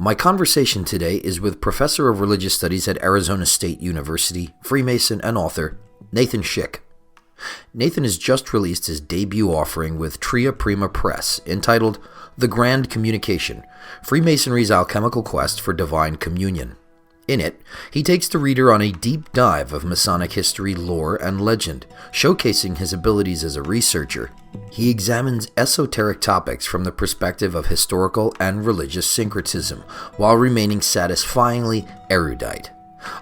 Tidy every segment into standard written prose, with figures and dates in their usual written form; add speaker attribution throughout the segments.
Speaker 1: My conversation today is with Professor of Religious Studies at Arizona State University, Freemason, and author, Nathan Schick. Nathan has just released his debut offering with Tria Prima Press, entitled The Grand Communication, Freemasonry's Alchemical Quest for Divine Communion. In it, he takes the reader on a deep dive of Masonic history, lore, and legend, showcasing his abilities as a researcher. He examines esoteric topics from the perspective of historical and religious syncretism, while remaining satisfyingly erudite.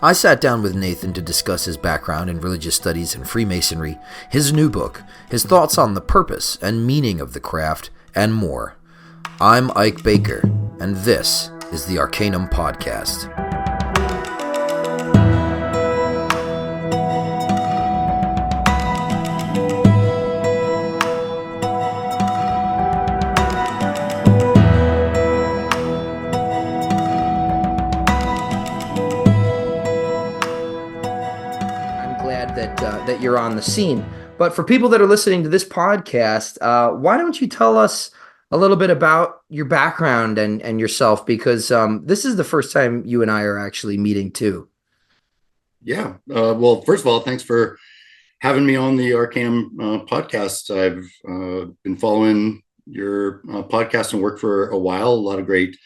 Speaker 1: I sat down with Nathan to discuss his background in religious studies and Freemasonry, his new book, his thoughts on the purpose and meaning of the craft, and more. I'm Ike Baker, and this is the Arcanum Podcast. That you're on the scene. But for people that are listening to this podcast, why don't you tell us a little bit about your background and yourself? Because this is the first time you and I are actually meeting too.
Speaker 2: Yeah. Well, first of all, thanks for having me on the Arcanum podcast. I've been following your podcast and work for a while. A lot of great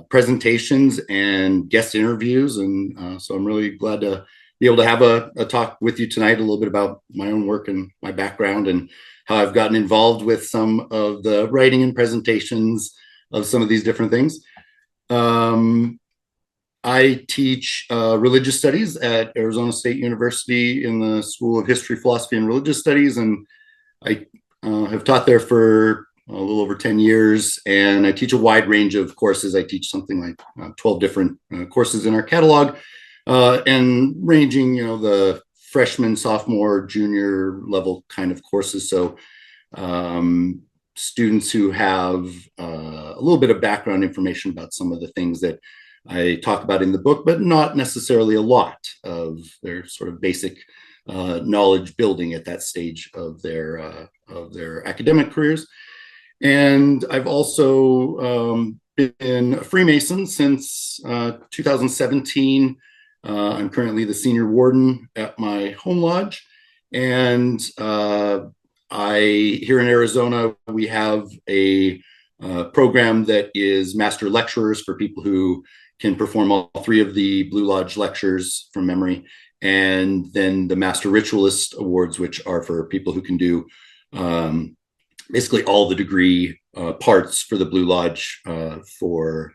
Speaker 2: presentations and guest interviews. And so I'm really glad to be able to have a talk with you tonight, a little bit about my own work and my background and how I've gotten involved with some of the writing and presentations of some of these different things. I teach religious studies at Arizona State University in the School of History, Philosophy, and Religious Studies, and I have taught there for a little over 10 years, and I teach a wide range of courses. I teach something like 12 different courses in our catalog, and ranging, the freshman, sophomore, junior level kind of courses. So students who have a little bit of background information about some of the things that I talk about in the book, but not necessarily a lot of their sort of basic knowledge building at that stage of their academic careers. And I've also been a Freemason since 2017. I'm currently the senior warden at my home lodge, and here in Arizona, we have a program that is master lecturers for people who can perform all three of the Blue Lodge lectures from memory, and then the Master Ritualist Awards, which are for people who can do basically all the degree parts for the Blue Lodge for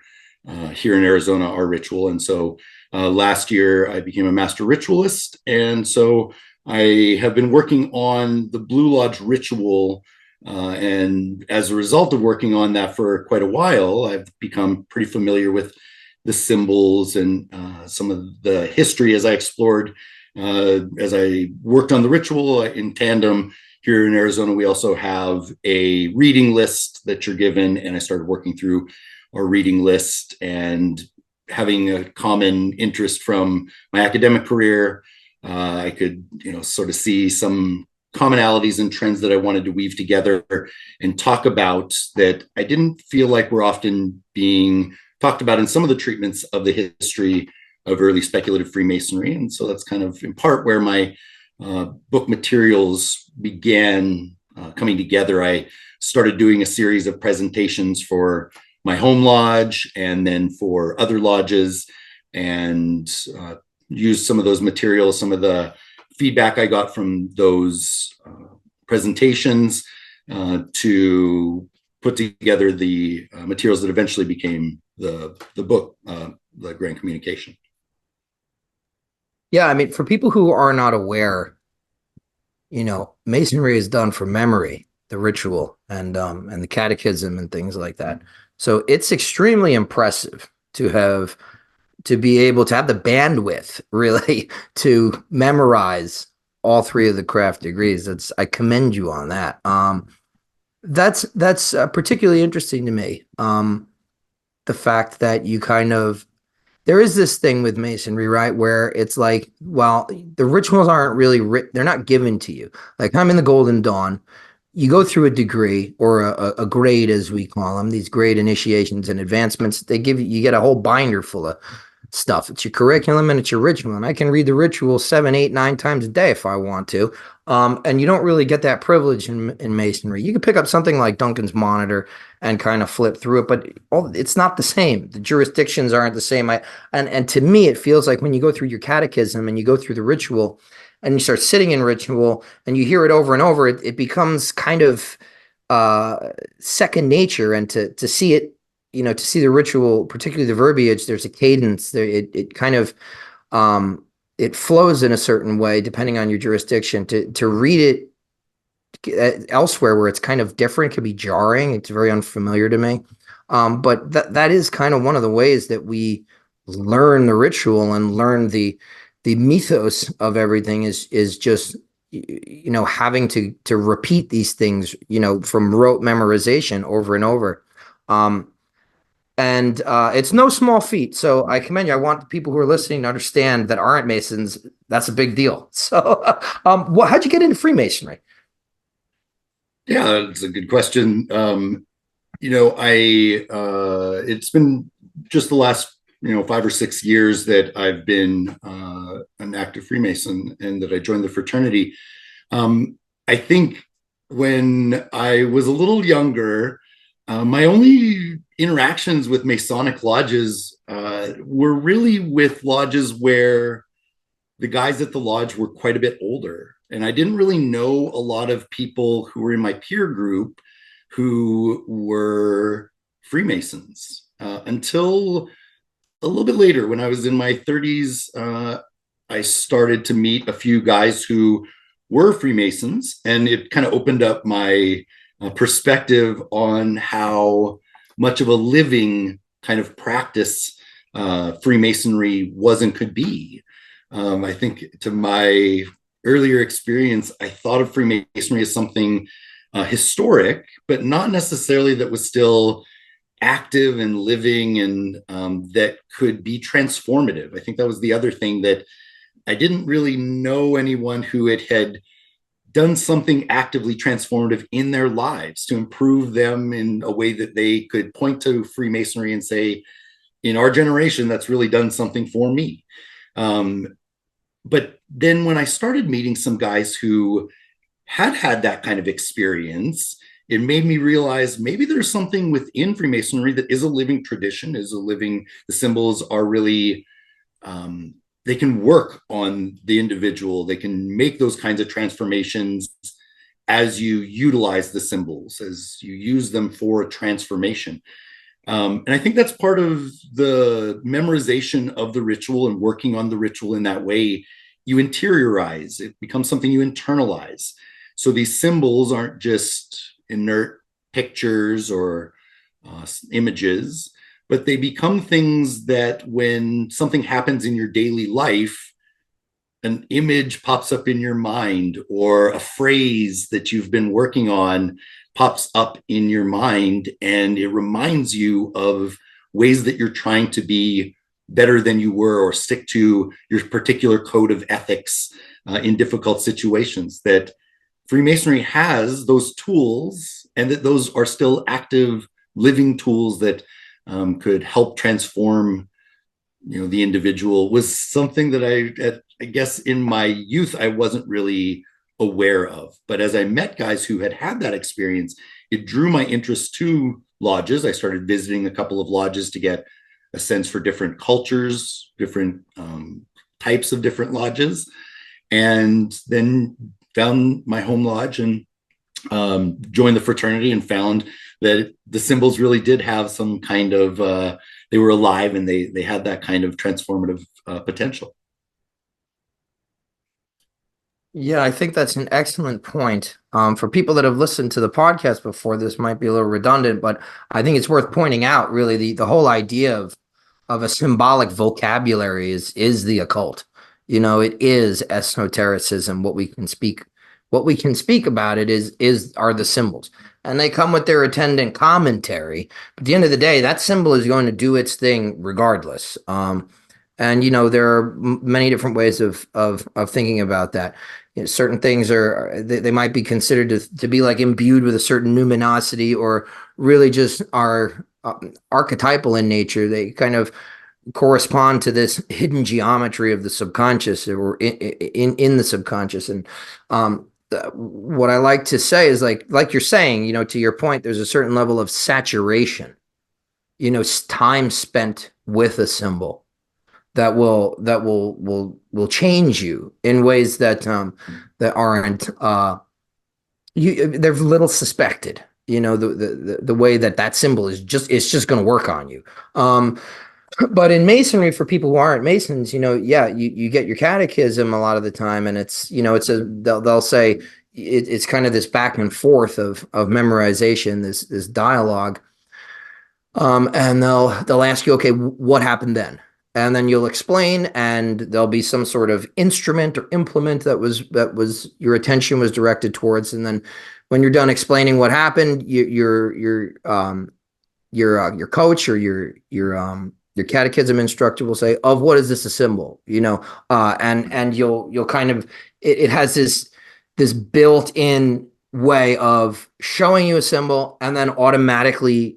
Speaker 2: here in Arizona, our ritual. And so last year I became a master ritualist. And so I have been working on the Blue Lodge ritual. And as a result of working on that for quite a while, I've become pretty familiar with the symbols and some of the history as I explored, as I worked on the ritual in tandem. Here in Arizona, we also have a reading list that you're given. And I started working through our reading list and having a common interest from my academic career. I could, sort of see some commonalities and trends that I wanted to weave together and talk about that I didn't feel like were often being talked about in some of the treatments of the history of early speculative Freemasonry. And so that's kind of in part where my book materials began coming together. I started doing a series of presentations for my home lodge and then for other lodges, and used some of those materials, some of the feedback I got from those presentations to put together the materials that eventually became the book, The Grand Communication.
Speaker 1: Yeah, I mean, for people who are not aware, Masonry is done from memory, the ritual and the catechism and things like that. So it's extremely impressive to be able to have the bandwidth really to memorize all three of the craft degrees. I commend you on that. That's particularly interesting to me. The fact that you there is this thing with Masonry, right, where it's like, well, the rituals aren't really they're not given to you. Like, I'm in the Golden Dawn. you go through a degree or a grade, as we call them, these grade initiations and advancements. They give you, you get a whole binder full of stuff. It's your curriculum and it's your ritual. And I can read the ritual 7, 8, 9 times a day if I want to. And you don't really get that privilege in Masonry. You can pick up something like Duncan's Monitor and kind of flip through it, but it's not the same. The jurisdictions aren't the same. And to me, it feels like when you go through your catechism and you go through the ritual and you start sitting in ritual and you hear it over and over, it becomes kind of second nature. And to see it, to see the ritual, particularly the verbiage, there's a cadence there. It kind of, it flows in a certain way, depending on your jurisdiction. To read it elsewhere where it's kind of different can be jarring. It's very unfamiliar to me. But that is kind of one of the ways that we learn the ritual and learn the mythos of everything is just, having to repeat these things, from rote memorization over and over. And it's no small feat. So I commend you. I want the people who are listening to understand that aren't Masons. That's a big deal. So how'd you get into Freemasonry?
Speaker 2: Yeah, that's a good question. It's been just the last 5 or 6 years that I've been an active Freemason and that I joined the fraternity. I think when I was a little younger, my only interactions with Masonic lodges were really with lodges where the guys at the lodge were quite a bit older. And I didn't really know a lot of people who were in my peer group who were Freemasons until a little bit later. When I was in my 30s, I started to meet a few guys who were Freemasons, and it kind of opened up my perspective on how much of a living kind of practice Freemasonry was and could be. I think to my earlier experience, I thought of Freemasonry as something historic, but not necessarily that was still active and living and that could be transformative. I think that was the other thing, that I didn't really know anyone who had done something actively transformative in their lives to improve them in a way that they could point to Freemasonry and say, in our generation, that's really done something for me. But then when I started meeting some guys who had that kind of experience, it made me realize maybe there's something within Freemasonry that is a living tradition, the symbols are really, they can work on the individual. They can make those kinds of transformations as you utilize the symbols, as you use them for a transformation. And I think that's part of the memorization of the ritual and working on the ritual in that way. You interiorize, it becomes something you internalize. So these symbols aren't just inert pictures or images, but they become things that when something happens in your daily life, an image pops up in your mind, or a phrase that you've been working on pops up in your mind, and it reminds you of ways that you're trying to be better than you were, or stick to your particular code of ethics in difficult situations. That Freemasonry has those tools, and that those are still active, living tools that could help transform, the individual, was something that I guess in my youth, I wasn't really aware of. But as I met guys who had that experience, it drew my interest to lodges. I started visiting a couple of lodges to get a sense for different cultures, different types of different lodges, and then found my home lodge and joined the fraternity and found that the symbols really did have some kind of, they were alive, and they had that kind of transformative potential.
Speaker 1: Yeah, I think that's an excellent point. For people that have listened to the podcast before, this might be a little redundant, but I think it's worth pointing out really the whole idea of a symbolic vocabulary is the occult. It is esotericism. What we can speak about it are the symbols. And they come with their attendant commentary. But at the end of the day, that symbol is going to do its thing regardless. And there are many different ways of thinking about that. certain things they might be considered to be like imbued with a certain numinosity, or really just are archetypal in nature. They kind of correspond to this hidden geometry of the subconscious, or in the subconscious. And what I like to say is like you're saying, to your point, there's a certain level of saturation, time spent with a symbol that will change you in ways that aren't they're little suspected. The way that symbol is just going to work on you. But in Masonry, for people who aren't Masons, you get your catechism a lot of the time, and they'll say it's kind of this back and forth of memorization, this dialogue, and they'll ask you, okay, what happened then? And then you'll explain, and there'll be some sort of instrument or implement that was your attention was directed towards, and then when you're done explaining what happened, your coach or your catechism instructor will say, "Of what is this a symbol?" And you'll kind of it has this built-in way of showing you a symbol and then automatically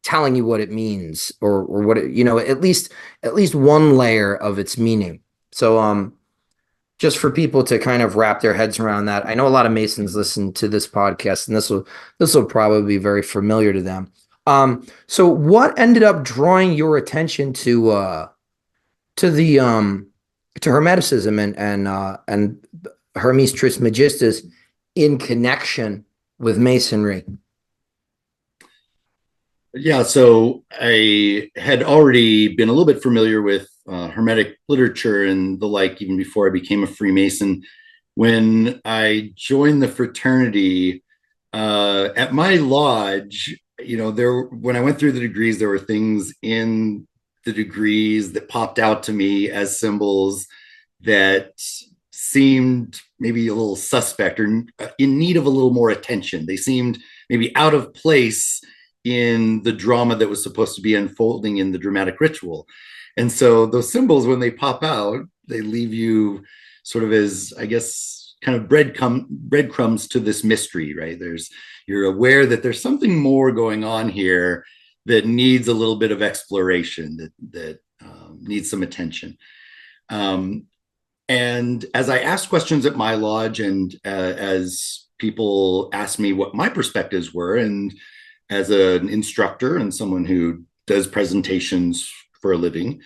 Speaker 1: telling you what it means, or what at least one layer of its meaning. So just for people to kind of wrap their heads around that. I know a lot of Masons listen to this podcast, and this will probably be very familiar to them. So what ended up drawing your attention to Hermeticism and Hermes Trismegistus in connection with Masonry?
Speaker 2: Yeah, so I had already been a little bit familiar with Hermetic literature and the like, even before I became a Freemason. When I joined the fraternity, at my lodge, when I went through the degrees, there were things in the degrees that popped out to me as symbols that seemed maybe a little suspect or in need of a little more attention. They seemed maybe out of place in the drama that was supposed to be unfolding in the dramatic ritual. And so those symbols, when they pop out, they leave you sort of as, I guess, kind of breadcrumbs to this mystery, right? You're aware that there's something more going on here that needs a little bit of exploration, that needs some attention. And as I asked questions at my lodge, and as people asked me what my perspectives were, and as an instructor and someone who does presentations for a living,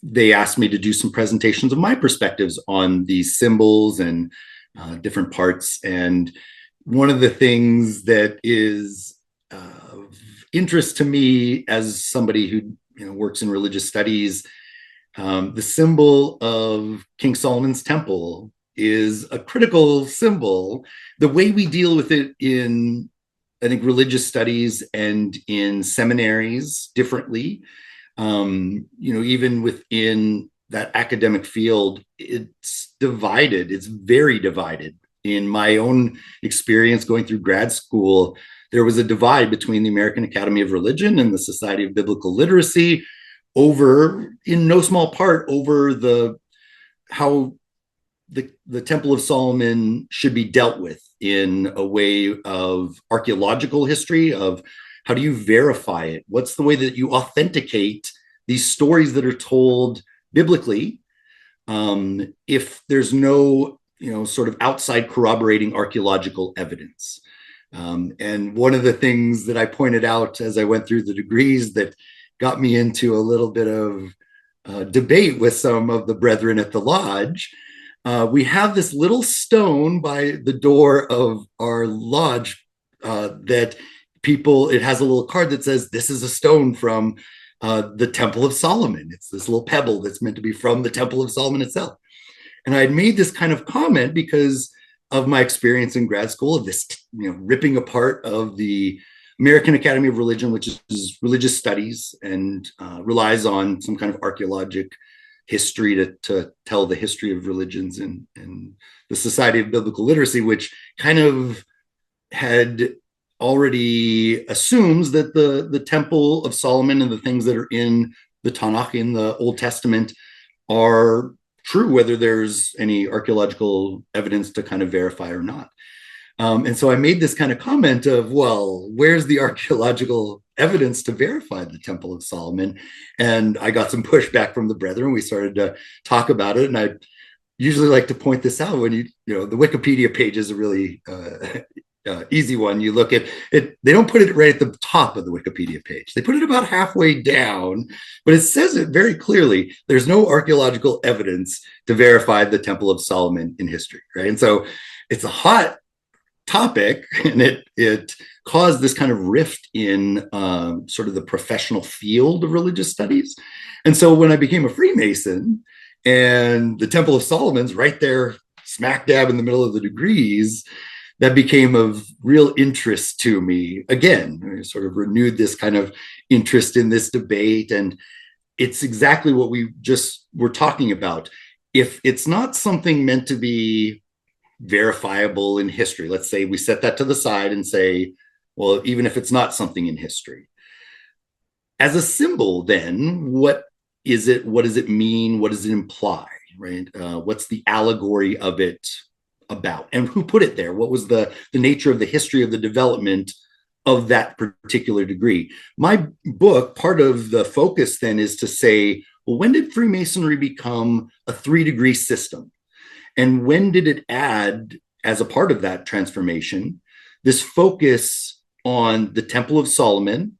Speaker 2: they asked me to do some presentations of my perspectives on these symbols and different parts. And one of the things that is of interest to me as somebody who works in religious studies, the symbol of King Solomon's temple is a critical symbol. The way we deal with it in, I think, religious studies and in seminaries differently, even within that academic field, it's divided. It's very divided. In my own experience going through grad school, there was a divide between the American Academy of Religion and the Society of Biblical Literacy over, in no small part, over how the Temple of Solomon should be dealt with in a way of archaeological history, of how do you verify it? What's the way that you authenticate these stories that are told biblically if there's no sort of outside corroborating archaeological evidence? And one of the things that I pointed out as I went through the degrees that got me into a little bit of debate with some of the brethren at the lodge, we have this little stone by the door of our lodge that it has a little card that says, "This is a stone from the Temple of Solomon." It's this little pebble that's meant to be from the Temple of Solomon itself. And I had made this kind of comment because of my experience in grad school of this, ripping apart of the American Academy of Religion, which is religious studies and relies on some kind of archaeologic history to tell the history of religions, and the Society of Biblical Literacy, which kind of had already assumes that the Temple of Solomon and the things that are in the Tanakh, in the Old Testament, are true whether there's any archaeological evidence to kind of verify or not. And so I made this kind of comment of, well, where's the archaeological evidence to verify the Temple of Solomon? And I got some pushback from the brethren. We started to talk about it. And I usually like to point this out when the Wikipedia page is a really easy one. You look at it, they don't put it right at the top of the Wikipedia page. They put it about halfway down, but it says it very clearly. There's no archaeological evidence to verify the Temple of Solomon in history, right? And so it's a hot topic, and it caused this kind of rift in sort of the professional field of religious studies. And so when I became a Freemason and the Temple of Solomon's right there smack dab in the middle of the degrees, that became of real interest to me. Again, I sort of renewed this kind of interest in this debate. And it's exactly what we just were talking about. If it's not something meant to be verifiable in history, let's say we set that to the side and say, well, even if it's not something in history, as a symbol, then what is it? What does it mean? What does it imply? Right? What's the allegory of it about? And who put it there? What was the nature of the history of the development of that particular degree? My book, part of the focus then is to say, well, when did Freemasonry become a 3-degree system? And when did it add, as a part of that transformation, this focus on the Temple of Solomon,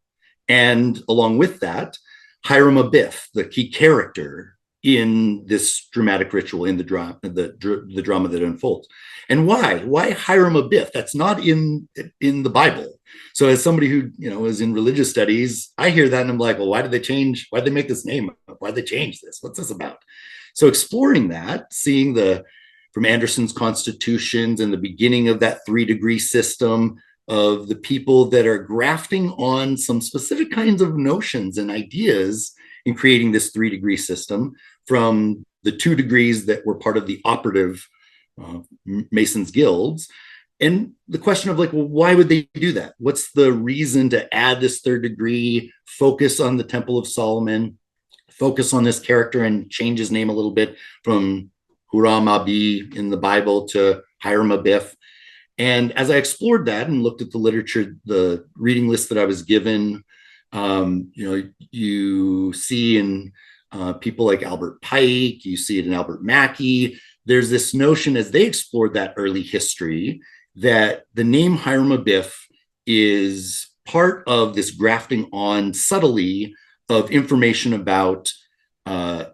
Speaker 2: and along with that, Hiram Abiff, the key character in this dramatic ritual, in the drama that unfolds? And why Hiram Abiff? That's not in the Bible. So as somebody who is in religious studies, I hear that and I'm like, well, why did they make this name up? Why did they change this? What's this about? So exploring that, seeing from Anderson's constitutions and the beginning of that 3-degree system of the people that are grafting on some specific kinds of notions and ideas in creating this 3-degree system, from the 2 degrees that were part of the operative Masons guilds. And the question of like, well, why would they do that? What's the reason to add this 3rd degree, focus on the Temple of Solomon, focus on this character and change his name a little bit from Huram Abi in the Bible to Hiram Abiff? And as I explored that and looked at the literature, the reading list that I was given, you see in people like Albert Pike, you see it in Albert Mackey. There's this notion, as they explored that early history, that the name Hiram Abiff is part of this grafting on subtly of information about Hermes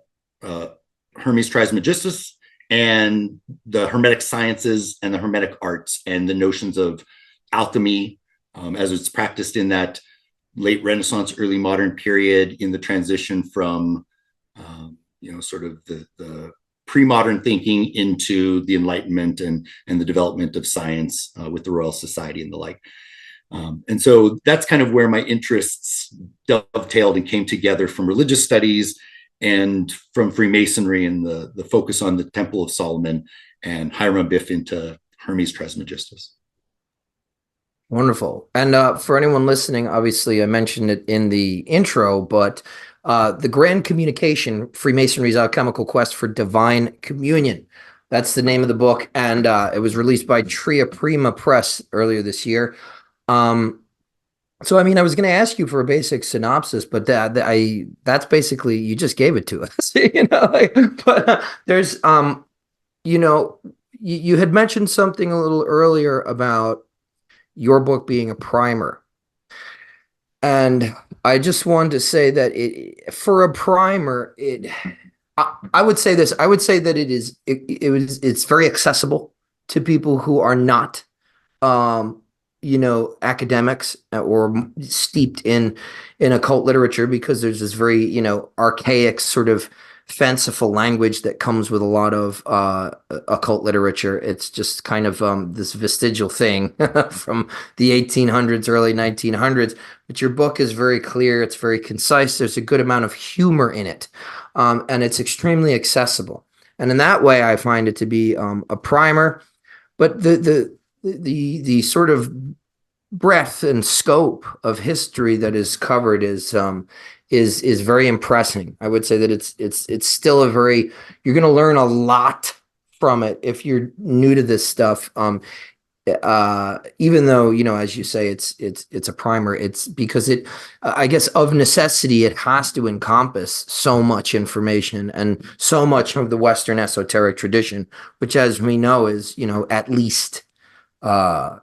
Speaker 2: Trismegistus and the Hermetic sciences and the Hermetic arts and the notions of alchemy as it's practiced in that late Renaissance, early modern period, in the transition from sort of the pre-modern thinking into the Enlightenment and the development of science with the Royal Society and the like. And so that's kind of where my interests dovetailed and came together, from religious studies and from Freemasonry and the focus on the Temple of Solomon and Hiram Abiff into Hermes Trismegistus.
Speaker 1: Wonderful. And for anyone listening, obviously I mentioned it in the intro, but the Grand Communication, Freemasonry's Alchemical Quest for Divine Communion. That's the name of the book, and it was released by Tria Prima Press earlier this year. So, I mean, I was going to ask you for a basic synopsis, but that's basically, you just gave it to us, but there's, you had mentioned something a little earlier about your book being a primer. And I just wanted to say that for a primer, I would say this. I would say that it's very accessible to people who are not, academics or steeped in occult literature, because there's this very, archaic sort of fanciful language that comes with a lot of occult literature. It's just kind of this vestigial thing from the 1800s, early 1900s. But your book is very clear. It's very concise. There's a good amount of humor in it, and it's extremely accessible. And in that way, I find it to be a primer. But the sort of breadth and scope of history that is covered is very impressive. I would say that it's still a very, you're going to learn a lot from it if you're new to this stuff. Even though, as you say, it's a primer, it's because I guess of necessity, it has to encompass so much information and so much of the Western esoteric tradition, which, as we know, is, at least, 2,000,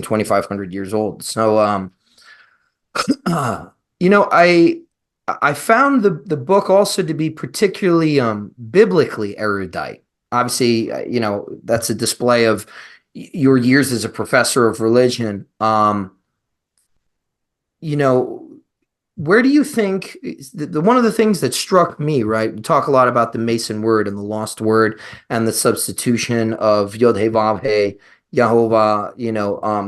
Speaker 1: 2,500 years old. So, you know, I found the book also to be particularly biblically erudite. Obviously, that's a display of your years as a professor of religion. You know, where do you think one of the things that struck me, right? We talk a lot about the Mason word and the lost word and the substitution of Yod He Vav He, Yehovah,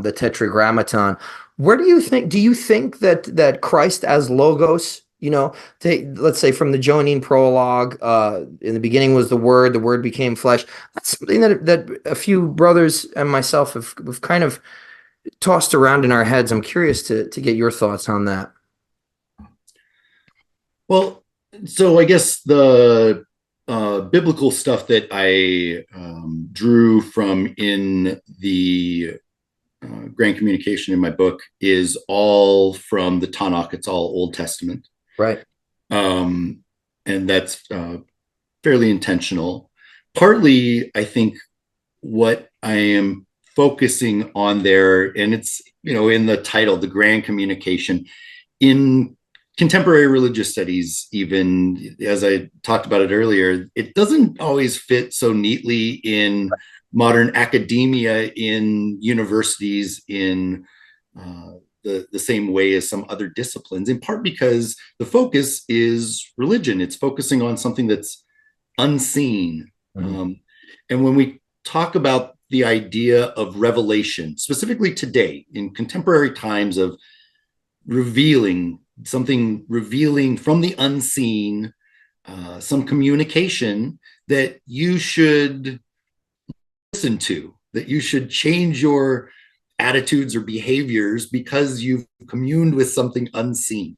Speaker 1: the Tetragrammaton. Where do you think that Christ as Logos, let's say from the Johannine prologue, in the beginning was the word became flesh. That's something that a few brothers and myself have kind of tossed around in our heads. I'm curious to get your thoughts on that.
Speaker 2: Well, so I guess the biblical stuff that I drew from in the Grand Communication in my book is all from the Tanakh. It's all Old Testament.
Speaker 1: Right.
Speaker 2: And that's fairly intentional. Partly, I think what I am focusing on there, and it's, in the title, the Grand Communication, in contemporary religious studies, even as I talked about it earlier, it doesn't always fit so neatly in modern academia, in universities, in the same way as some other disciplines, in part because the focus is religion. It's focusing on something that's unseen. Mm-hmm. And when we talk about the idea of revelation, specifically today in contemporary times, of revealing from the unseen, some communication that you should listen to, that you should change your attitudes or behaviors because you've communed with something unseen.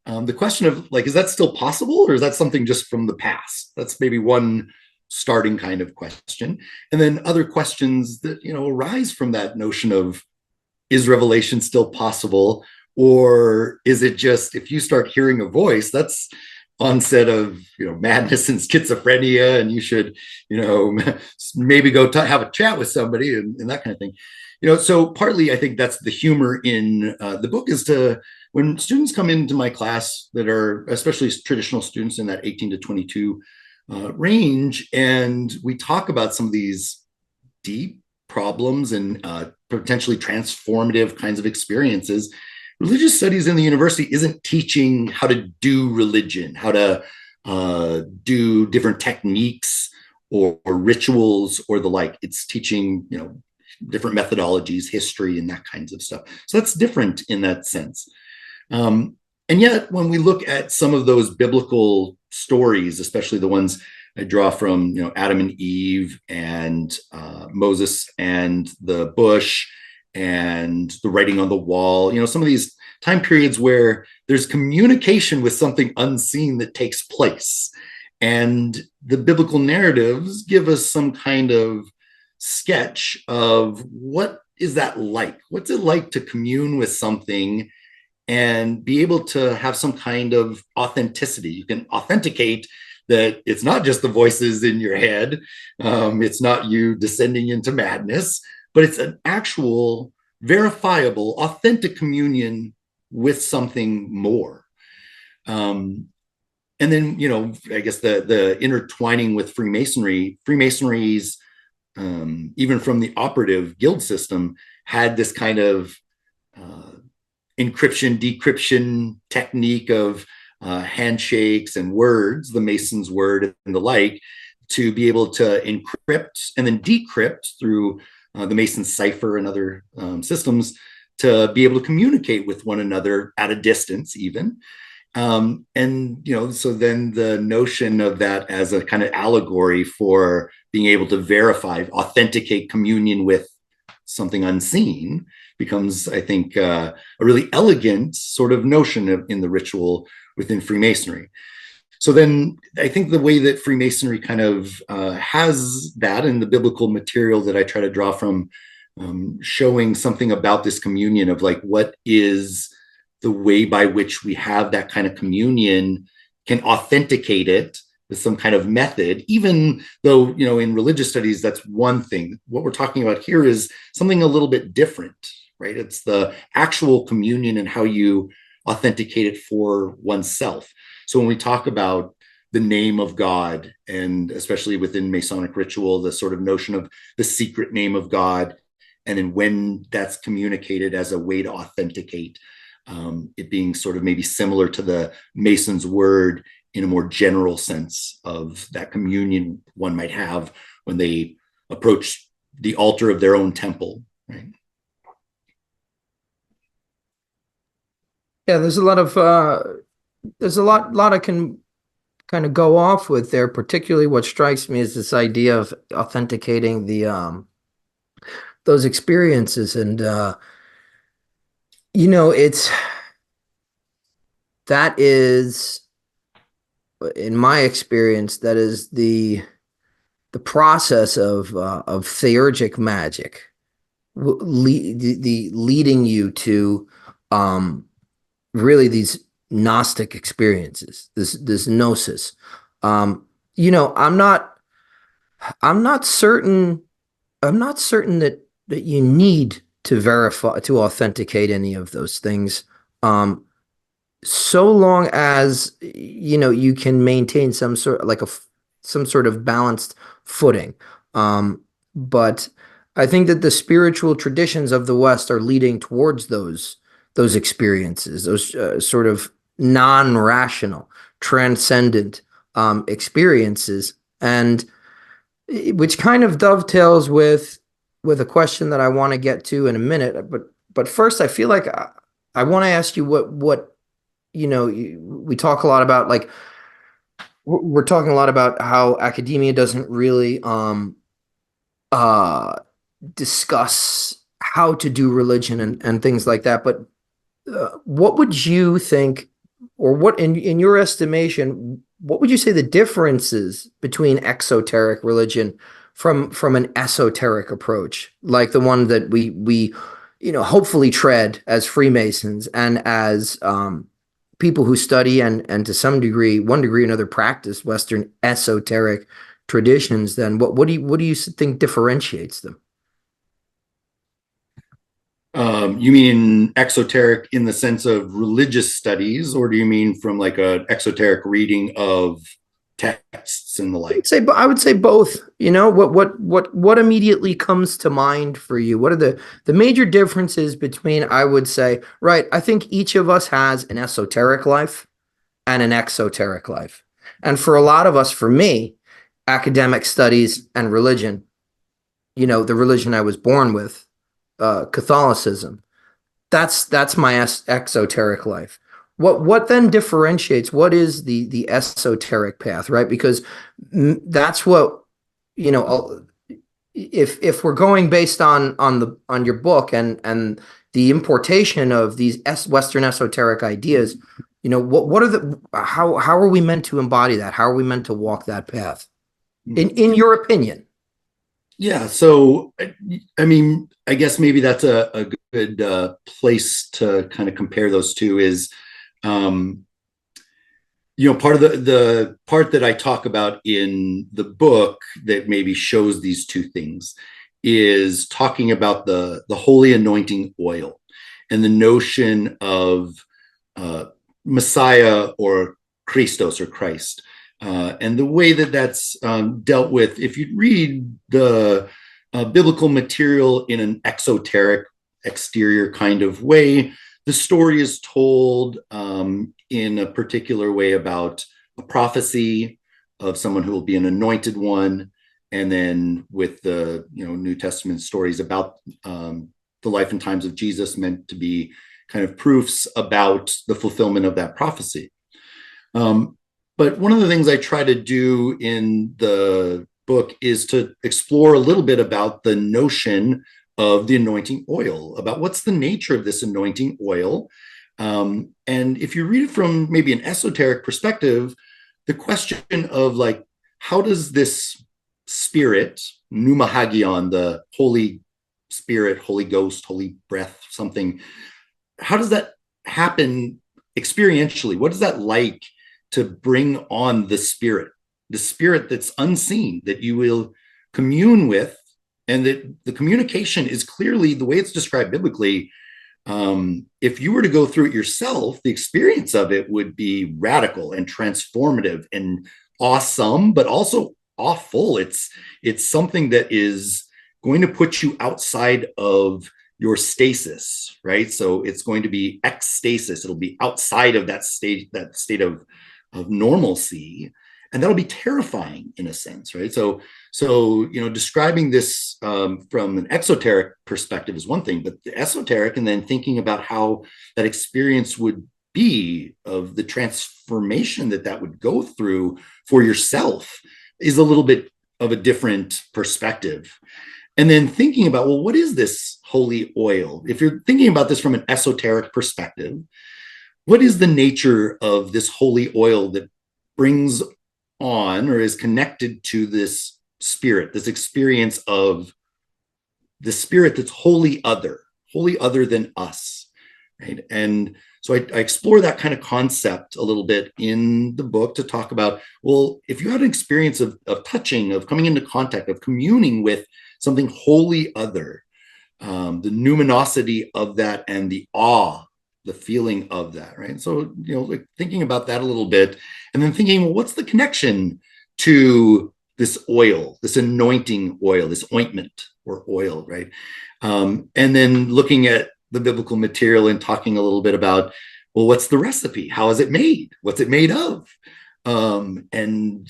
Speaker 2: The question of, is that still possible, or is that something just from the past? That's maybe one starting kind of question. And then other questions that, arise from that notion of, is revelation still possible? Or is it just, if you start hearing a voice, that's onset of madness and schizophrenia, and you should maybe go have a chat with somebody and that kind of thing. So partly I think that's the humor in the book, is to, when students come into my class that are especially traditional students in that 18 to 22 range, and we talk about some of these deep problems and potentially transformative kinds of experiences. Religious studies in the university isn't teaching how to do religion, how to do different techniques or rituals or the like. It's teaching, different methodologies, history, and that kinds of stuff. So that's different in that sense. And yet, when we look at some of those biblical stories, especially the ones I draw from, Adam and Eve and Moses and the bush and the writing on the wall, some of these time periods where there's communication with something unseen that takes place. And the biblical narratives give us some kind of sketch of what is that like? What's it like to commune with something and be able to have some kind of authenticity? You can authenticate that it's not just the voices in your head. It's not you descending into madness, but it's an actual, verifiable, authentic communion with something more. And then, I guess the intertwining with Freemasonry's, even from the operative guild system, had this kind of encryption, decryption technique of handshakes and words, the Mason's word and the like, to be able to encrypt and then decrypt through the Mason cipher and other systems, to be able to communicate with one another at a distance even. And, so then the notion of that as a kind of allegory for being able to verify, authenticate communion with something unseen becomes, I think, a really elegant sort of notion in the ritual within Freemasonry. So then I think the way that Freemasonry kind of has that in the biblical material that I try to draw from, showing something about this communion of like, what is the way by which we have that kind of communion, can authenticate it with some kind of method, even though, you know, in religious studies, that's one thing. What we're talking about here is something a little bit different, right? It's the actual communion and how you authenticate it for oneself. So when we talk about the name of God, and especially within Masonic ritual, the sort of notion of the secret name of God, and then when that's communicated as a way to authenticate, it being sort of maybe similar to the Mason's word in a more general sense of that communion one might have when they approach the altar of their own temple, right?
Speaker 1: Yeah, there's a lot I can kind of go off with there. Particularly what strikes me is this idea of authenticating the those experiences. And you know, that is, in my experience, that is the process of theurgic magic, leading you to really these Gnostic experiences, this gnosis. You know, I'm not certain that you need to verify, to authenticate any of those things, so long as, you know, you can maintain some sort, like some sort of balanced footing. But I think that the spiritual traditions of the West are leading towards those experiences, those sort of non-rational, transcendent experiences, and which kind of dovetails with a question that I want to get to in a minute. But first, I feel like I want to ask you what you know. We talk a lot about, like, we're talking a lot about how academia doesn't really discuss how to do religion and things like that. But what would you think, or what in your estimation, what would you say the differences between exoteric religion from an esoteric approach, like the one that we you know, hopefully tread as Freemasons and as people who study and to some degree, one degree or another, practice Western esoteric traditions? Then what do you think differentiates them?
Speaker 2: You mean exoteric in the sense of religious studies, or do you mean from like an exoteric reading of texts and the like?
Speaker 1: I would say both. You know, what immediately comes to mind for you? What are the major differences between, I would say, right, I think each of us has an esoteric life and an exoteric life. And for a lot of us, for me, academic studies and religion, you know, the religion I was born with, Catholicism, that's my exoteric life. What then differentiates, what is the esoteric path, right? Because that's what, you know, if we're going based on your book and the importation of these Western esoteric ideas, you know, what are how are we meant to embody that? How are we meant to walk that path, in your opinion?
Speaker 2: Yeah, so I mean, I guess maybe that's a good place to kind of compare those two is, you know, part of the part that I talk about in the book that maybe shows these two things is talking about the holy anointing oil and the notion of Messiah or Christos or Christ. And the way that that's dealt with, if you read the biblical material in an exoteric, exterior kind of way, the story is told in a particular way about a prophecy of someone who will be an anointed one, and then with the, you know, New Testament stories about the life and times of Jesus, meant to be kind of proofs about the fulfillment of that prophecy. But one of the things I try to do in the book is to explore a little bit about the notion of the anointing oil, about what's the nature of this anointing oil. And if you read it from maybe an esoteric perspective, the question of like, how does this spirit, pneuma hagion, the Holy Spirit, Holy Ghost, Holy Breath, something, how does that happen experientially? What is that like to bring on the spirit that's unseen, that you will commune with, and that the communication is clearly the way it's described biblically. If you were to go through it yourself, the experience of it would be radical and transformative and awesome, but also awful. It's something that is going to put you outside of your stasis, right? So it's going to be ecstasis. It'll be outside of that state of normalcy, and that'll be terrifying in a sense, right? So describing this from an exoteric perspective is one thing, but the esoteric, and then thinking about how that experience would be, of the transformation that would go through for yourself, is a little bit of a different perspective. And then thinking about, well, what is this holy oil? If you're thinking about this from an esoteric perspective, what is the nature of this holy oil that brings on or is connected to this spirit, this experience of the spirit that's wholly other than us, right? And so I explore that kind of concept a little bit in the book to talk about, well, if you had an experience of touching, of coming into contact, of communing with something wholly other, the numinosity of that and the awe, the feeling of that, right? So, like thinking about that a little bit, and then thinking, well, what's the connection to this oil, this anointing oil, this ointment or oil, right? And then looking at the biblical material and talking a little bit about, well, what's the recipe? How is it made? What's it made of? And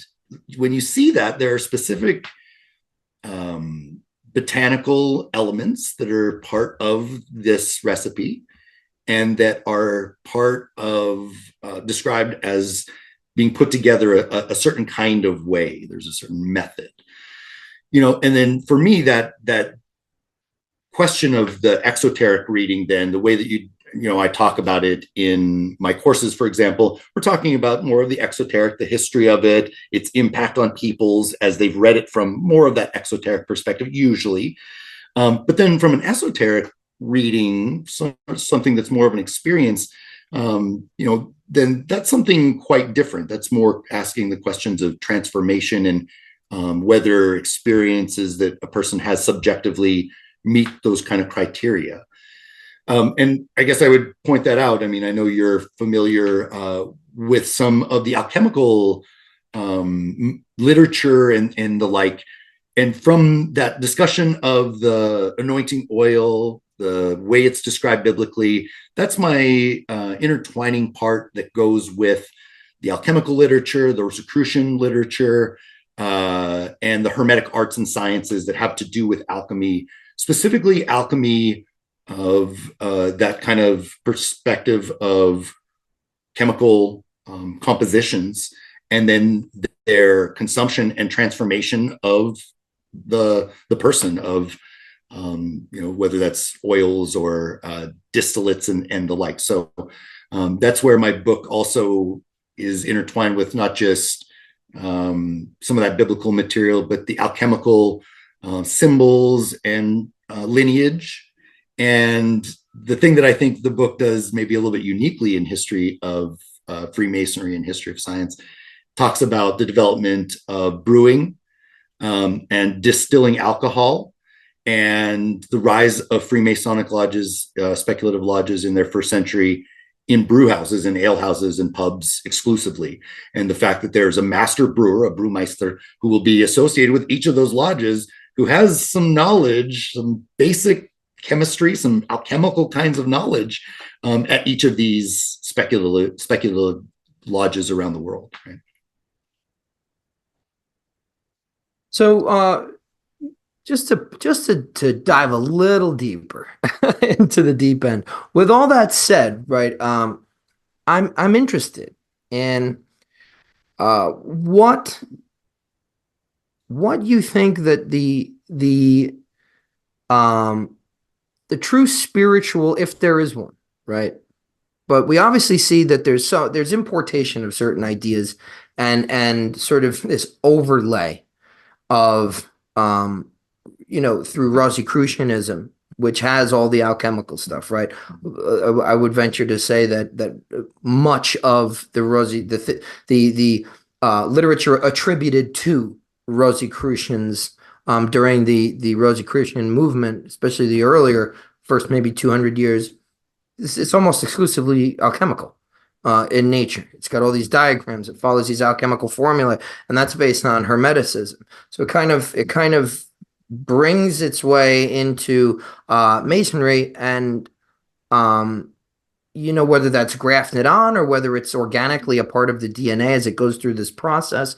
Speaker 2: when you see that, there are specific botanical elements that are part of this recipe, and that are part of described as being put together a certain kind of way. There's a certain method, and then for me, that question of the exoteric reading, then the way that I talk about it in my courses, for example, we're talking about more of the exoteric, the history of it, its impact on peoples as they've read it from more of that exoteric perspective, usually. But then from an esoteric reading, something that's more of an experience, then that's something quite different. That's more asking the questions of transformation and whether experiences that a person has subjectively meet those kind of criteria. And I guess I would point that out. I mean, I know you're familiar with some of the alchemical literature and the like. And from that discussion of the anointing oil, the way it's described biblically, that's my intertwining part that goes with the alchemical literature, the Rosicrucian literature, and the Hermetic arts and sciences that have to do with alchemy, specifically alchemy of that kind of perspective of chemical compositions, and then their consumption and transformation of the person, of whether that's oils or distillates and the like. So that's where my book also is intertwined with not just some of that biblical material, but the alchemical symbols and lineage. And the thing that I think the book does maybe a little bit uniquely in history of Freemasonry and history of science, talks about the development of brewing and distilling alcohol, and the rise of Freemasonic lodges, speculative lodges in their first century, in brew houses and ale houses and pubs exclusively. And the fact that there's a master brewer, a brewmeister, who will be associated with each of those lodges, who has some knowledge, some basic chemistry, some alchemical kinds of knowledge at each of these speculative lodges around the world. Right?
Speaker 1: So just to dive a little deeper into the deep end, with all that said, right, I'm interested in what you think that the
Speaker 3: um, the true spiritual, if there is one, right? But we obviously see that there's importation of certain ideas and sort of this overlay of through Rosicrucianism, which has all the alchemical stuff, right? I would venture to say that much of the literature attributed to Rosicrucians during the Rosicrucian movement, especially the earlier first maybe 200 years, it's almost exclusively alchemical in nature. It's got all these diagrams. It follows these alchemical formulae, and that's based on Hermeticism. So it kind of brings its way into masonry, and whether that's grafted on or whether it's organically a part of the DNA as it goes through this process.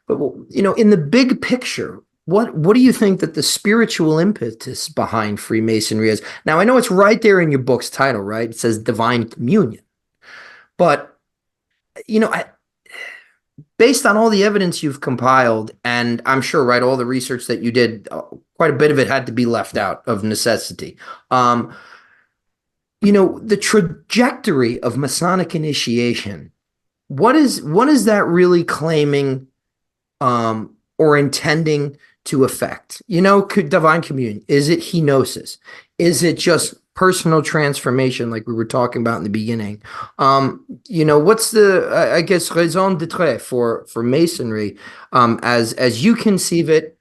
Speaker 3: But in the big picture, what do you think that the spiritual impetus behind Freemasonry is? Now, I know it's right there in your book's title, right? It says divine communion. But, based on all the evidence you've compiled, and I'm sure, right, all the research that you did, quite a bit of it had to be left out of necessity. The trajectory of Masonic initiation, what is that really claiming or intending to affect? Divine communion, is it kenosis? Is it just personal transformation like we were talking about in the beginning? What's the, I guess, raison d'être for Masonry as you conceive it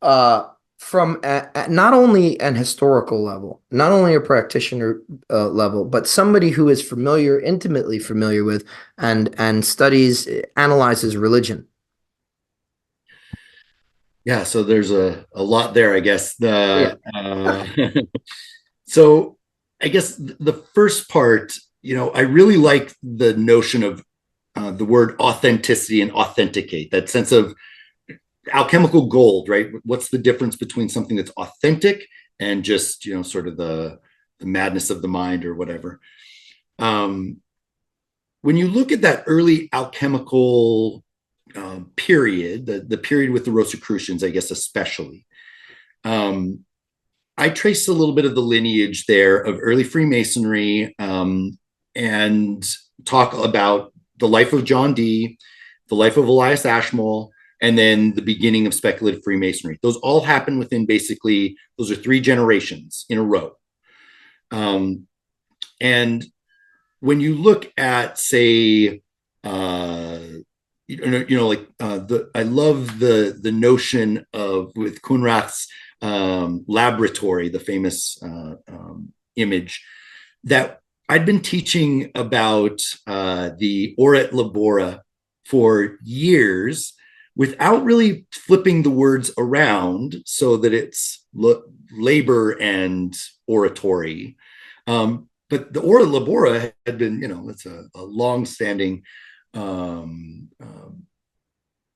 Speaker 3: from not only an historical level, not only a practitioner level, but somebody who is intimately familiar with and studies, analyzes religion?
Speaker 2: Yeah, so there's a lot there, I guess.
Speaker 3: Yeah.
Speaker 2: So I guess the first part, I really like the notion of the word authenticity and authenticate, that sense of alchemical gold, right? What's the difference between something that's authentic and just, sort of the madness of the mind or whatever? When you look at that early alchemical period, the period with the Rosicrucians, I guess, especially, I traced a little bit of the lineage there of early Freemasonry, and talk about the life of John Dee, the life of Elias Ashmole, and then the beginning of speculative Freemasonry. Those all happen within basically, those are 3 generations in a row. And when you look at, say, I love the notion of, with Kunrath's laboratory, the famous image that I'd been teaching about the ora et labora for years without really flipping the words around so that it's labor and oratory. But the ora et labora had been, it's a long-standing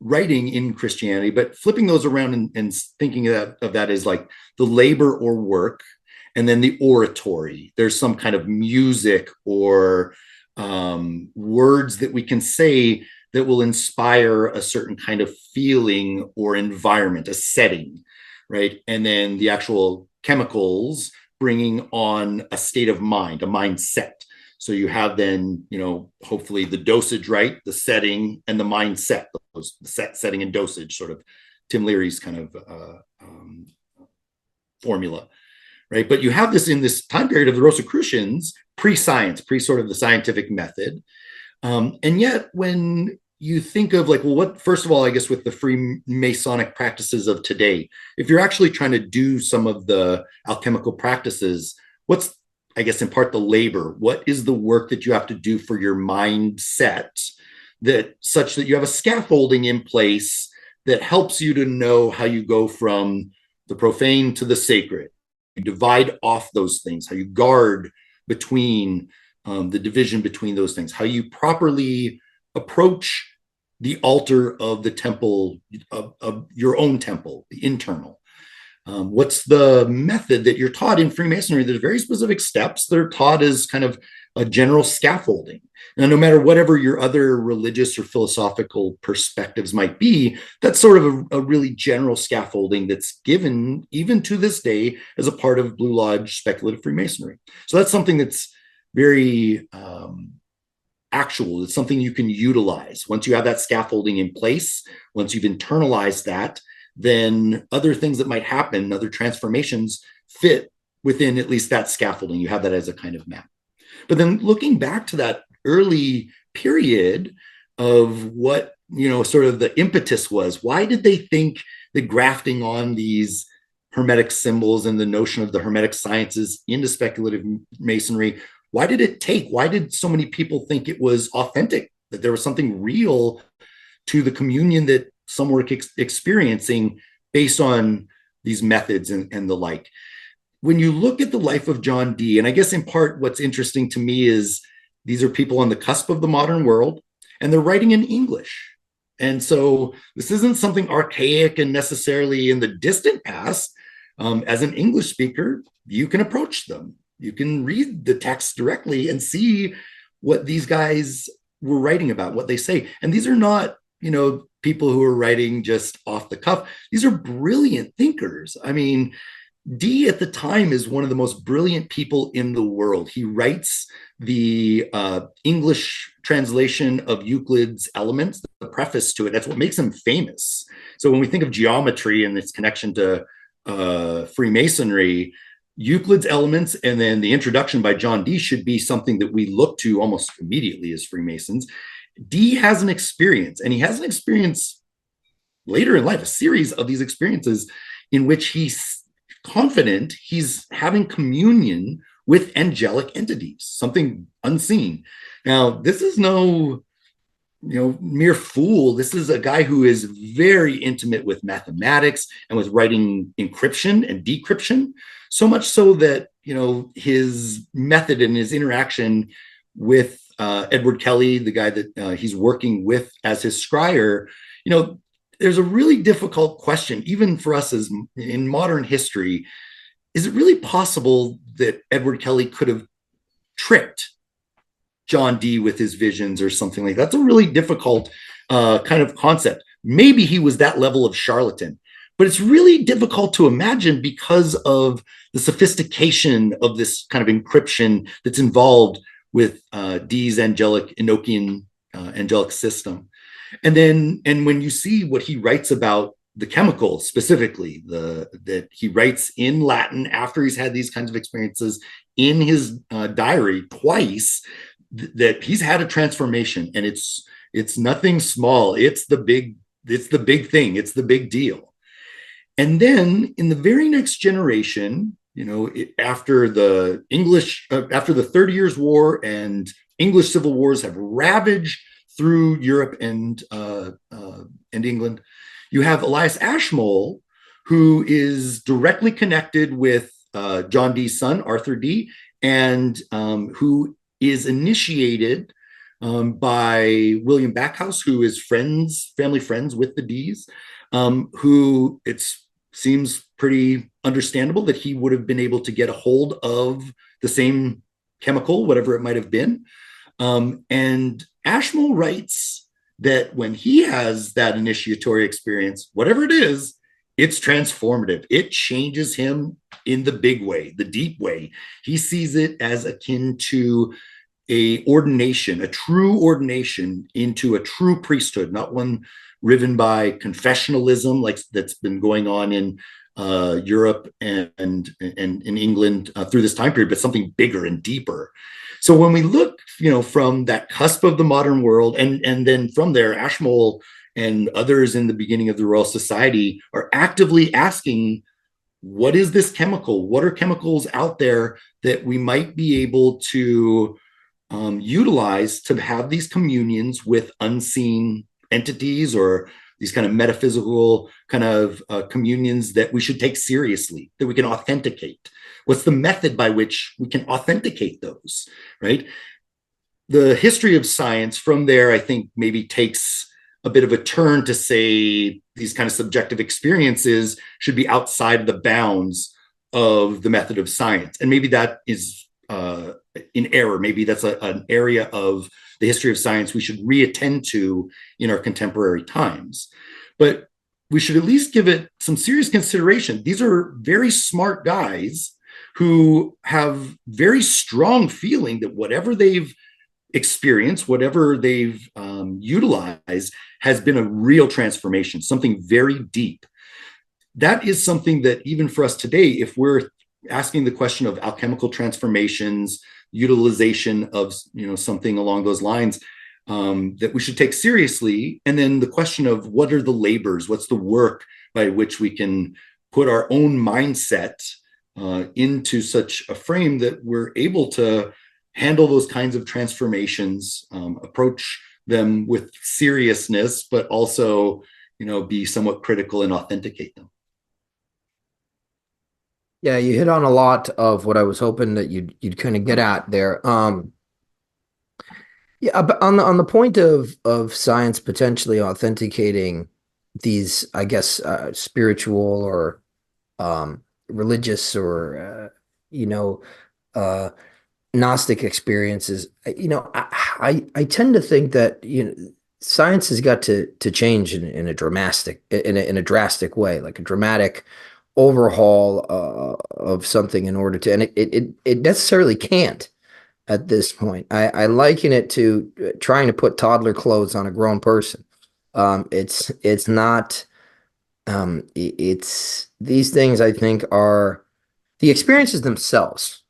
Speaker 2: writing in Christianity, but flipping those around and thinking of that as like the labor or work, and then the oratory. There's some kind of music or words that we can say that will inspire a certain kind of feeling or environment, a setting, right? And then the actual chemicals bringing on a state of mind, a mindset. So you have then, hopefully the dosage, right? The setting and the mindset, the setting and dosage, sort of Tim Leary's kind of formula, right? But you have this in this time period of the Rosicrucians, pre-science, sort of the scientific method. And yet when you think of like, well, what, first of all, I guess with the Freemasonic practices of today, if you're actually trying to do some of the alchemical practices, what's, I guess, in part the labor? What is the work that you have to do for your mindset, that such that you have a scaffolding in place that helps you to know how you go from the profane to the sacred? You divide off those things, how you guard between the division between those things, how you properly approach the altar of the temple, of your own temple, the internal. What's the method that you're taught in Freemasonry? There's very specific steps that are taught as kind of a general scaffolding. Now, no matter whatever your other religious or philosophical perspectives might be, that's sort of a really general scaffolding that's given even to this day as a part of Blue Lodge speculative Freemasonry. So that's something that's very actual. It's something you can utilize. Once you have that scaffolding in place, once you've internalized that, then other things that might happen, other transformations fit within at least that scaffolding. You have that as a kind of map. But then looking back to that early period of what, sort of the impetus was, why did they think that grafting on these Hermetic symbols and the notion of the Hermetic sciences into speculative Masonry, why did so many people think it was authentic, that there was something real to the communion that some were experiencing based on these methods and the like? When you look at the life of John Dee, and I guess in part what's interesting to me is these are people on the cusp of the modern world, and they're writing in English. And so this isn't something archaic and necessarily in the distant past. As an English speaker, you can approach them. You can read the text directly and see what these guys were writing about, what they say. And these are not, people who are writing just off the cuff. These are brilliant thinkers. I mean, Dee at the time is one of the most brilliant people in the world. He writes the English translation of Euclid's Elements, the preface to it. That's what makes him famous. So when we think of geometry and its connection to Freemasonry, Euclid's Elements and then the introduction by John Dee should be something that we look to almost immediately as Freemasons. Dee has an experience, and he has an experience later in life, a series of these experiences in which he's confident he's having communion with angelic entities, something unseen. Now, this is no mere fool. This is a guy who is very intimate with mathematics and with writing encryption and decryption, so much so that his method and his interaction with Edward Kelly, the guy that he's working with as his scryer, there's a really difficult question, even for us as in modern history. Is it really possible that Edward Kelly could have tricked John Dee with his visions or something like that? That's a really difficult kind of concept. Maybe he was that level of charlatan, but it's really difficult to imagine because of the sophistication of this kind of encryption that's involved with Dee's Enochian angelic system. And when you see what he writes about the chemical specifically, that he writes in Latin after he's had these kinds of experiences in his diary twice, that he's had a transformation, and it's nothing small. It's the big thing. It's the big deal. And then in the very next generation, after the 30 Years' War and English civil wars have ravaged through Europe and England, you have Elias Ashmole, who is directly connected with John Dee's son, Arthur Dee, and who is initiated by William Backhouse, who is family friends with the Dees, who it seems pretty understandable that he would have been able to get a hold of the same chemical, whatever it might have been. And Ashmole writes that when he has that initiatory experience, whatever it is, it's transformative. It changes him in the big way, the deep way. He sees it as akin to a true ordination into a true priesthood, not one riven by confessionalism like that's been going on in Europe and in England through this time period, but something bigger and deeper. So when we look, from that cusp of the modern world, and then from there, Ashmole and others in the beginning of the Royal Society are actively asking, what is this chemical? What are chemicals out there that we might be able to utilize to have these communions with unseen entities, or these kind of metaphysical kind of communions that we should take seriously, that we can authenticate? What's the method by which we can authenticate those, right? The history of science from there, I think, maybe takes a bit of a turn to say these kind of subjective experiences should be outside the bounds of the method of science. And maybe that is in error. Maybe that's an area of the history of science we should reattend to in our contemporary times. But we should at least give it some serious consideration. These are very smart guys who have very strong feeling that whatever they've experienced, whatever they've utilized, has been a real transformation, something very deep. That is something that even for us today, if we're asking the question of alchemical transformations, utilization of something along those lines, that we should take seriously. And then the question of what are the labors, what's the work by which we can put our own mindset into such a frame that we're able to handle those kinds of transformations, approach them with seriousness, but also, be somewhat critical and authenticate them.
Speaker 3: Yeah, you hit on a lot of what I was hoping that you'd kind of get at there. Yeah, but on the point of science potentially authenticating these, I guess, spiritual or religious or Gnostic experiences, I tend to think that science has got to change in a drastic way, like a dramatic overhaul of something in order to, and it necessarily can't at this point. I liken it to trying to put toddler clothes on a grown person. It's not. It's these things I think are the experiences themselves,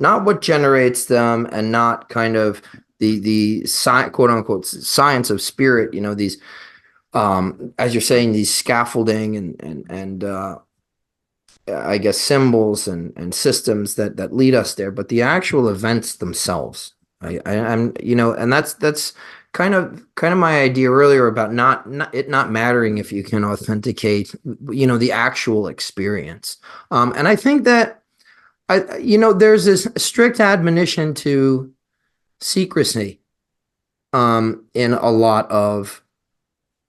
Speaker 3: not what generates them, and not kind of the quote unquote science of spirit. These as you're saying, these scaffolding and I guess symbols and systems that lead us there, but the actual events themselves. I'm and that's kind of my idea earlier about it not mattering if you can authenticate the actual experience. And I think that there's this strict admonition to secrecy in a lot of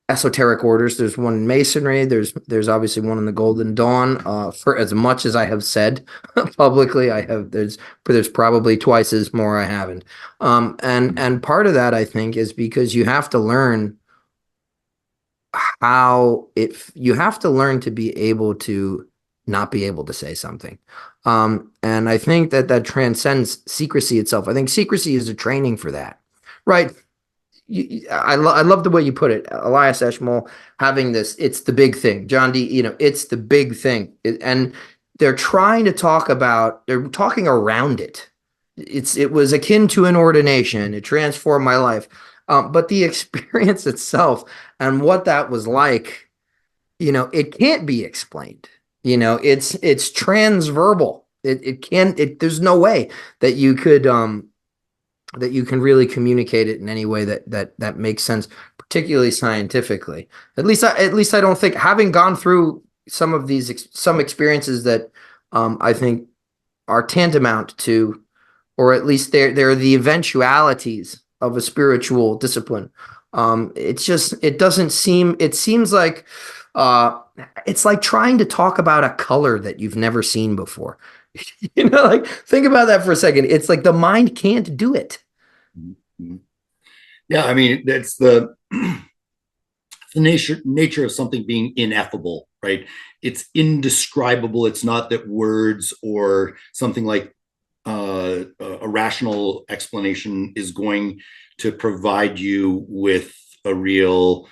Speaker 3: esoteric orders. There's one in Masonry. There's obviously one in the Golden Dawn. For as much as I have said publicly, there's probably twice as more I haven't. And part of that I think is because you have to learn you have to learn to be able to not be able to say something. And I think that transcends secrecy itself. I think secrecy is a training for that, right? I love the way you put it, Elias Eshmol, having this, it's the big thing. John D, it's the big thing. And they're talking around it. It was akin to an ordination. It transformed my life. But the experience itself and what that was like, it can't be explained. It's transverbal. There's no way that you could, that you can really communicate it in any way that makes sense, particularly scientifically. At least I don't think, having gone through some experiences that I think are tantamount to, or at least they're the eventualities of a spiritual discipline. It seems like it's like trying to talk about a color that you've never seen before. Like, think about that for a second. It's like the mind can't do it.
Speaker 2: Yeah, I mean, that's the nature of something being ineffable, right? It's indescribable. It's not that words or something like a rational explanation is going to provide you with a real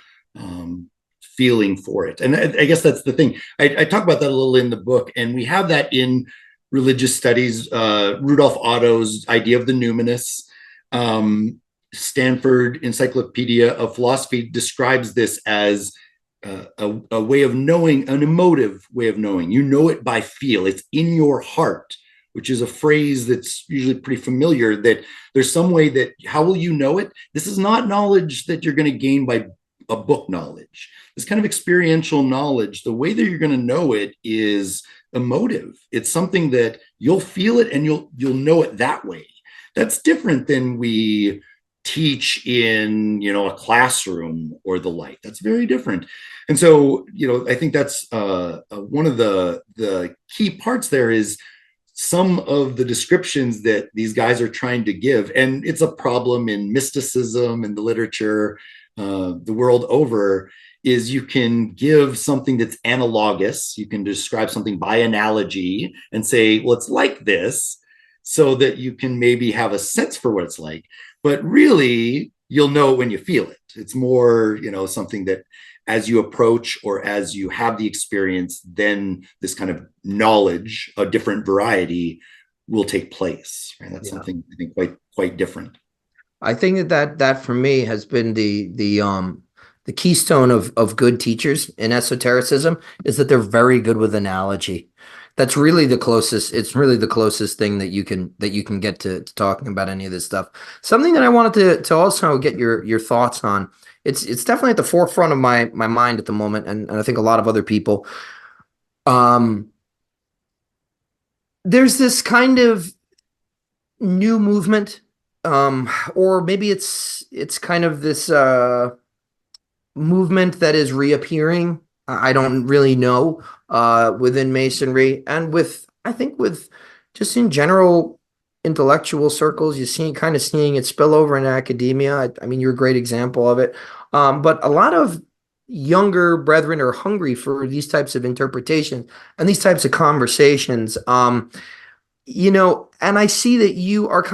Speaker 2: feeling for it. And I guess that's the thing. I talk about that a little in the book, and we have that in religious studies. Rudolf Otto's idea of the numinous, Stanford Encyclopedia of Philosophy describes this as a way of knowing, an emotive way of knowing. You know it by feel. It's in your heart, which is a phrase that's usually pretty familiar, that there's some way that, how will you know it? This is not knowledge that you're going to gain by a book knowledge. This kind of experiential knowledge, the way that you're going to know it is emotive. It's something that you'll feel it and you'll know it that way. That's different than we teach in, a classroom or the like. That's very different. And so, I think that's one of the key parts there is some of the descriptions that these guys are trying to give, and it's a problem in mysticism and the literature the world over, is you can give something that's analogous. You can describe something by analogy and say, well, it's like this, so that you can maybe have a sense for what it's like. But really, you'll know when you feel it. It's more, something that as you approach or as you have the experience, then this kind of knowledge, a different variety, will take place. Right? That's something I think quite different.
Speaker 3: I think that for me has been the keystone of good teachers in esotericism, is that they're very good with analogy. That's really the closest. It's really the closest thing that you can get to talking about any of this stuff. Something that I wanted to also get your thoughts on. It's definitely at the forefront of my mind at the moment, and I think a lot of other people. There's this kind of new movement, or maybe it's kind of this movement that is reappearing. I don't really know, within Masonry, and I think with just in general intellectual circles, seeing it spill over in academia. I mean, you're a great example of it. But a lot of younger brethren are hungry for these types of interpretations and these types of conversations. And I see that you are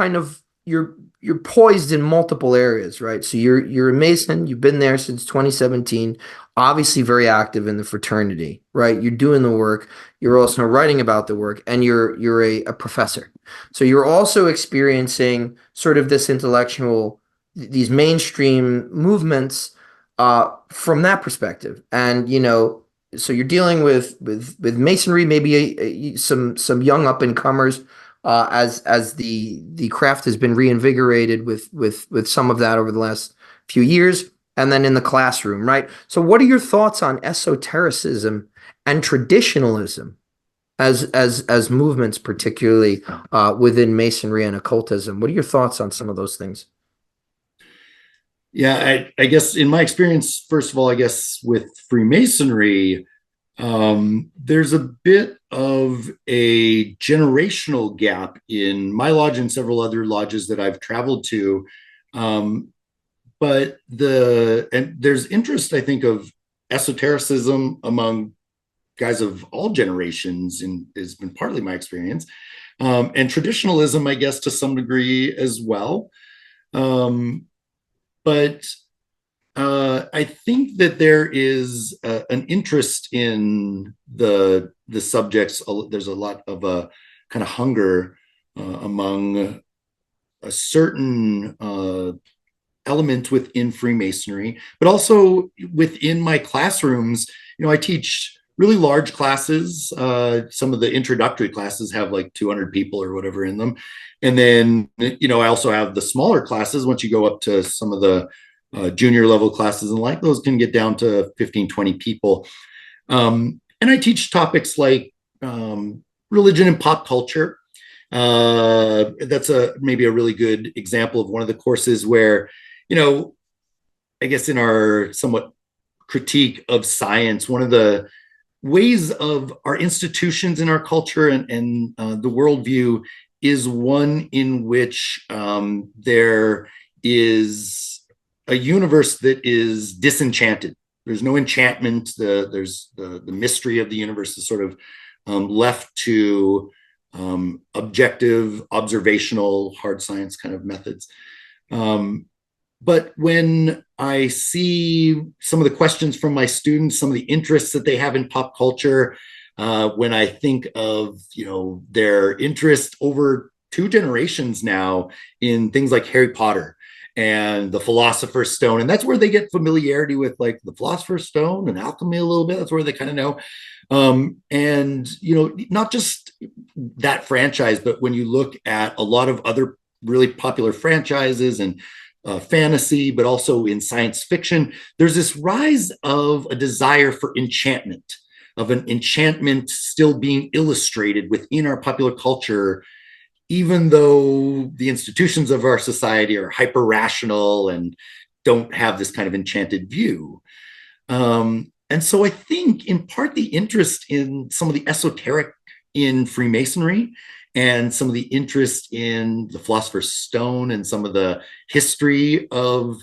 Speaker 3: you're poised in multiple areas, right? So you're a Mason, you've been there since 2017, obviously very active in the fraternity, right? You're doing the work, you're also writing about the work, and you're a professor. So you're also experiencing sort of this intellectual, these mainstream movements from that perspective. And so you're dealing with Masonry, maybe some young up and comers, as the craft has been reinvigorated with some of that over the last few years, and then in the classroom, right? So what are your thoughts on esotericism and traditionalism as movements, particularly within Masonry and occultism? What are your thoughts on some of those things?
Speaker 2: Yeah, I guess in my experience, first of all, I guess with Freemasonry, there's a bit of a generational gap in my lodge and several other lodges that I've traveled to. But there's interest, I think, of esotericism among guys of all generations, and has been partly my experience. And traditionalism, I guess, to some degree as well. But I think that there is an interest in the subjects. There's a lot of a kind of hunger among a certain element within Freemasonry, but also within my classrooms. I teach really large classes. Some of the introductory classes have like 200 people or whatever in them. And then, I also have the smaller classes. Once you go up to some of the junior level classes, and like those can get down to 15, 20 people. And I teach topics like religion and pop culture. That's maybe a really good example of one of the courses where, I guess in our somewhat critique of science, one of the ways of our institutions in our culture and the worldview is one in which there is a universe that is disenchanted. There's no enchantment. There's the mystery of the universe is sort of left to objective, observational, hard science kind of methods. But when I see some of the questions from my students, some of the interests that they have in pop culture, when I think of, their interest over 2 generations now in things like Harry Potter and the Philosopher's Stone, and that's where they get familiarity with like the Philosopher's Stone and alchemy a little bit. That's where they kind of know. And, not just that franchise, but when you look at a lot of other really popular franchises and fantasy, but also in science fiction, there's this rise of a desire for enchantment, of an enchantment still being illustrated within our popular culture, even though the institutions of our society are hyper rational and don't have this kind of enchanted view. And so I think in part the interest in some of the esoteric in Freemasonry and some of the interest in the Philosopher's Stone and some of the history of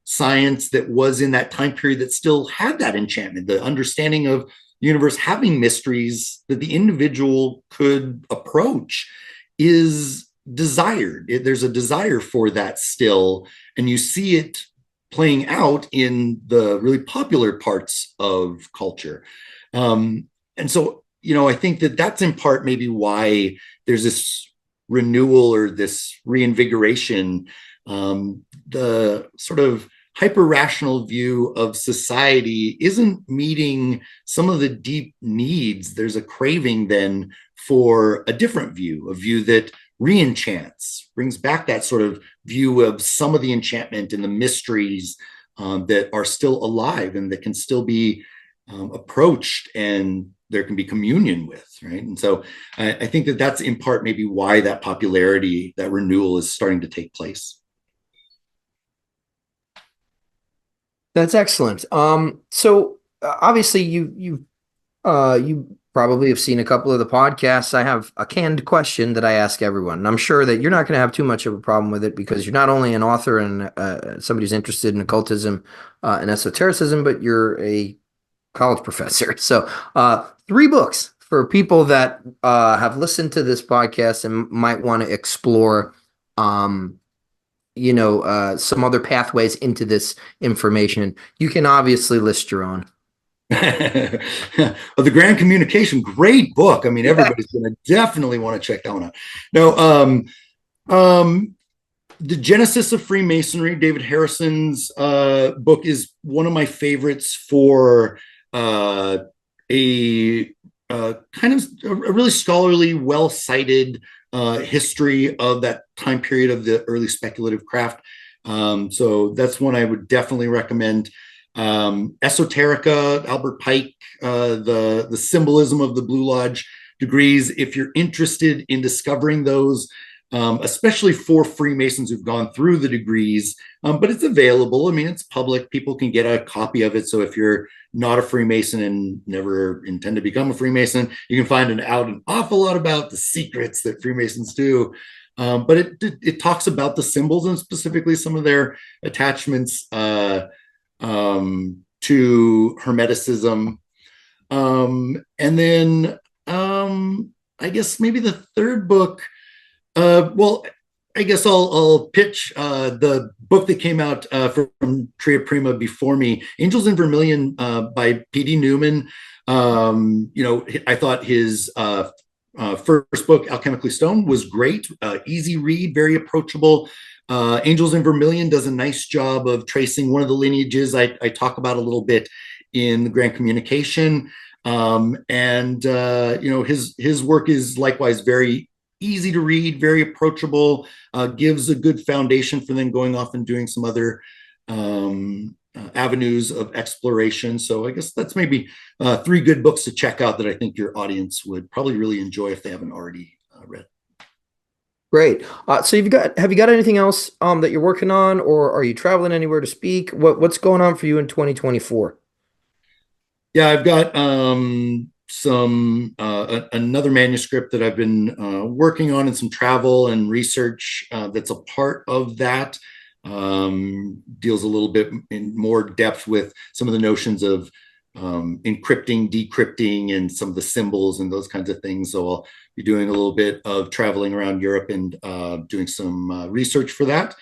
Speaker 2: science that was in that time period that still had that enchantment, the understanding of the universe having mysteries that the individual could approach is desired. There's a desire for that still, and you see it playing out in the really popular parts of culture. And so, I think that that's in part maybe why there's this renewal or this reinvigoration. The sort of hyper-rational view of society isn't meeting some of the deep needs. There's a craving then for a different view, a view that re-enchants, brings back that sort of view of some of the enchantment and the mysteries that are still alive and that can still be approached and there can be communion with, right? And so I think that that's in part maybe why that popularity, that renewal is starting to take place.
Speaker 3: That's excellent. So obviously you probably have seen a couple of the podcasts. I have a canned question that I ask everyone, and I'm sure that you're not going to have too much of a problem with it because you're not only an author and somebody who's interested in occultism and esotericism, but you're a college professor. So 3 books for people that have listened to this podcast and might want to explore some other pathways into this information. You can obviously list your own.
Speaker 2: Well, The Grand Communication, great book. I mean, everybody's going to definitely want to check that one out. No, The Genesis of Freemasonry, David Harrison's book, is one of my favorites for a kind of a really scholarly, well-cited history of that time period of the early speculative craft. So that's one I would definitely recommend. Esoterica, Albert Pike, the symbolism of the Blue Lodge degrees. If you're interested in discovering those, especially for Freemasons who've gone through the degrees, but it's available. I mean, it's public. People can get a copy of it. So if you're not a Freemason and never intend to become a Freemason, you can find out an awful lot about the secrets that Freemasons do. But it talks about the symbols and specifically some of their attachments to Hermeticism. And then I guess maybe the third book, well, I guess I'll pitch the book that came out from Tria Prima before me, Angels in Vermilion by P.D. Newman. I thought his first book, Alchemically Stone, was great, easy read, very approachable. Angels in Vermilion does a nice job of tracing one of the lineages I talk about a little bit in The Grand Communication. His work is likewise very easy to read, very approachable, gives a good foundation for then going off and doing some other avenues of exploration. So I guess that's maybe 3 good books to check out that I think your audience would probably really enjoy if they haven't already read.
Speaker 3: Great. So have you got anything else that you're working on, or are you traveling anywhere to speak? What's going on for you in 2024?
Speaker 2: Yeah, I've got another manuscript that I've been working on, and some travel and research that's a part of that. Deals a little bit in more depth with some of the notions of encrypting, decrypting, and some of the symbols and those kinds of things. So I'll be doing a little bit of traveling around Europe and doing some research for that.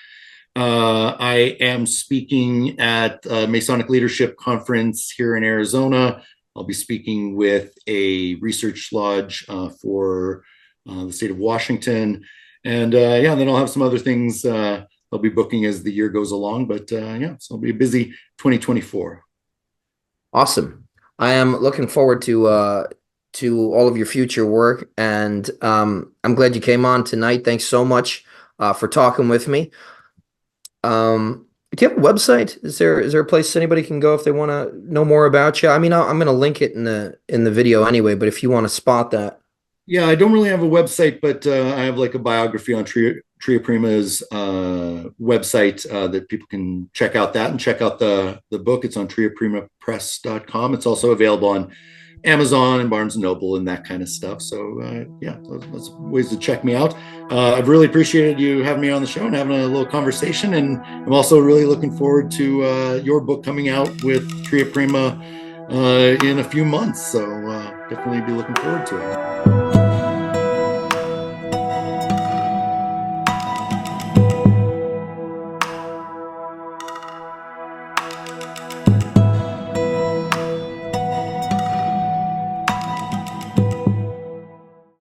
Speaker 2: I am speaking at a Masonic Leadership Conference here in Arizona. I'll be speaking with a research lodge for the state of Washington. And then I'll have some other things I'll be booking as the year goes along. But so it'll be a busy 2024.
Speaker 3: Awesome. I am looking forward to all of your future work, and I'm glad you came on tonight. Thanks so much for talking with me. Do you have a website? Is there a place anybody can go if they want to know more about you? I mean, I'm going to link it in the video anyway, but if you want to spot that.
Speaker 2: Yeah, I don't really have a website, but I have like a biography on Tria Prima's website that people can check out that and check out the book. It's on triaprimapress.com. It's also available on Amazon and Barnes and Noble and that kind of stuff. So yeah, those ways to check me out. I've really appreciated you having me on the show and having a little conversation. And I'm also really looking forward to your book coming out with Tria Prima in a few months. So definitely be looking forward to it.